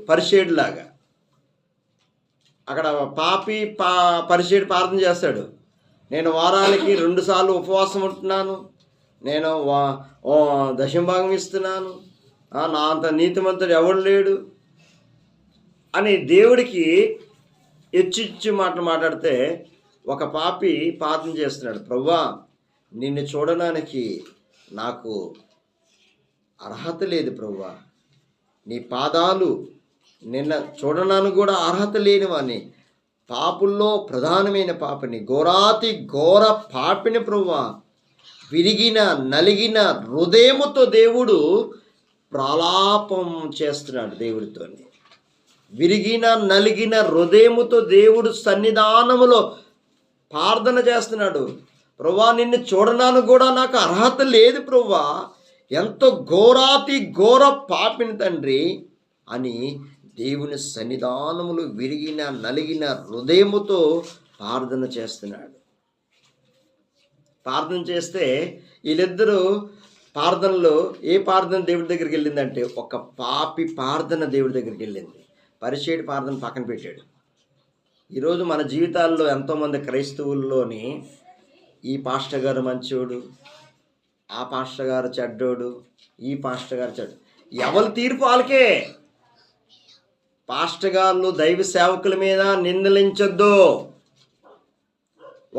పరిసేడులాగా అక్కడ పాపి పరిసేడు ప్రార్థన చేస్తాడు. నేను వారానికి 2 సార్లు ఉపవాసం ఉంటున్నాను, నేను దశమభాగం ఇస్తున్నాను, నా అంత నీతిమంతుడు ఎవడు లేడు అని దేవుడికి హెచ్చిచ్చి మాట్లాడితే ఒక పాపి ప్రార్థన చేస్తున్నాడు, ప్రభువా నిన్ను చూడడానికి నాకు అర్హత లేదు ప్రభువా, నీ పాదాలు నిన్న చూడడానికి కూడా అర్హత లేనివాని, పాపుల్లో ప్రధానమైన పాపిని, ఘోరాతి ఘోర పాపిని ప్రభువా, విరిగిన నలిగిన హృదయముతో దేవుడు ప్రలాపం చేస్తున్నాడు దేవుడితో. విరిగిన నలిగిన హృదయముతో దేవుడు సన్నిధానములో ప్రార్థన చేస్తున్నాడు, ప్రభువా నిన్ను చూడడానికి కూడా నాకు అర్హత లేదు ప్రభువా, ఎంతో ఘోరాతి ఘోర పాపిని తండ్రి అని దేవుని సన్నిధానములు విరిగిన నలిగిన హృదయముతో ప్రార్థన చేస్తున్నాడు. ప్రార్థన చేస్తే వీళ్ళిద్దరూ ప్రార్థనలో ఏ ప్రార్థన దేవుడి దగ్గరికి వెళ్ళిందంటే ఒక పాపి ప్రార్థన దేవుడి దగ్గరికి వెళ్ళింది. పరిసేడు ప్రార్థన పక్కన పెట్టాడు. ఈరోజు మన జీవితాల్లో ఎంతోమంది క్రైస్తవుల్లోని ఈ పాస్టర్ గారు మంచోడు, ఆ పాస్టర్ గారు చెడ్డోడు, ఈ పాస్టర్ గారు చెడ్డ, ఎవరి తీర్పు వాళ్ళకే. పాస్టర్ గారు దైవ సేవకుల మీద నిందించొద్దు,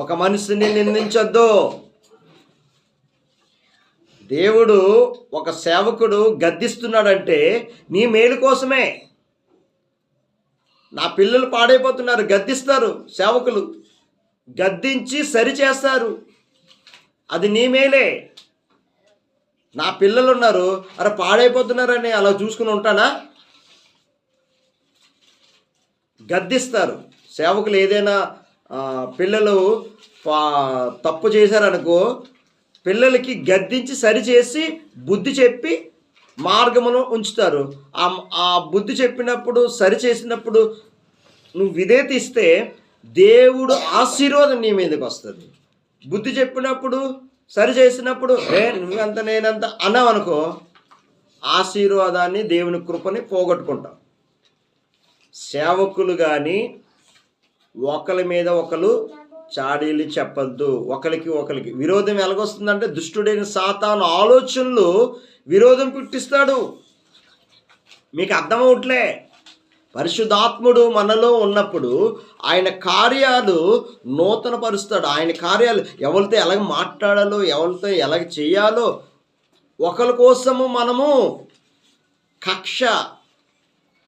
ఒక మనిషిని నిందించొద్దు. దేవుడు ఒక సేవకుడు గద్దిస్తున్నాడంటే నీ మేలు కోసమే. నా పిల్లలు పాడైపోతున్నారు, గద్దిస్తారు సేవకులు, గద్దించి సరిచేస్తారు, అది నీ మేలే. నా పిల్లలు ఉన్నారు, అరే పాడైపోతున్నారని అలా చూసుకుని ఉంటానా? గద్దిస్తారు సేవకులు. ఏదైనా పిల్లలు తప్పు చేశారనుకో, పిల్లలకి గద్దించి సరిచేసి బుద్ధి చెప్పి మార్గమును ఉంచుతారు. ఆ బుద్ధి చెప్పినప్పుడు సరిచేసినప్పుడు నువ్వు విధేయత ఇస్తే దేవుడు ఆశీర్వాదం నీ మీదకి వస్తుంది. బుద్ధి చెప్పినప్పుడు సరి చేసినప్పుడు నువ్వంత నేనంత అన్నావు అనుకో, ఆశీర్వాదాన్ని దేవుని కృపని పోగొట్టుకుంటాం. సేవకులు కానీ ఒకరి మీద ఒకరు చాడీలు చెప్పద్దు. ఒకరికి విరోధం ఎలాగొస్తుందంటే దుష్టుడైన సాతాను ఆలోచనలు విరోధం పుట్టిస్తాడు. మీకు అర్థమవుట్లే. పరిశుద్ధాత్ముడు మనలో ఉన్నప్పుడు ఆయన కార్యాలు నూతన పరుస్తాడు. ఆయన కార్యాలు ఎవరితో ఎలాగ మాట్లాడాలో, ఎవరితో ఎలాగ చేయాలో, ఒకరి కోసము మనము కక్ష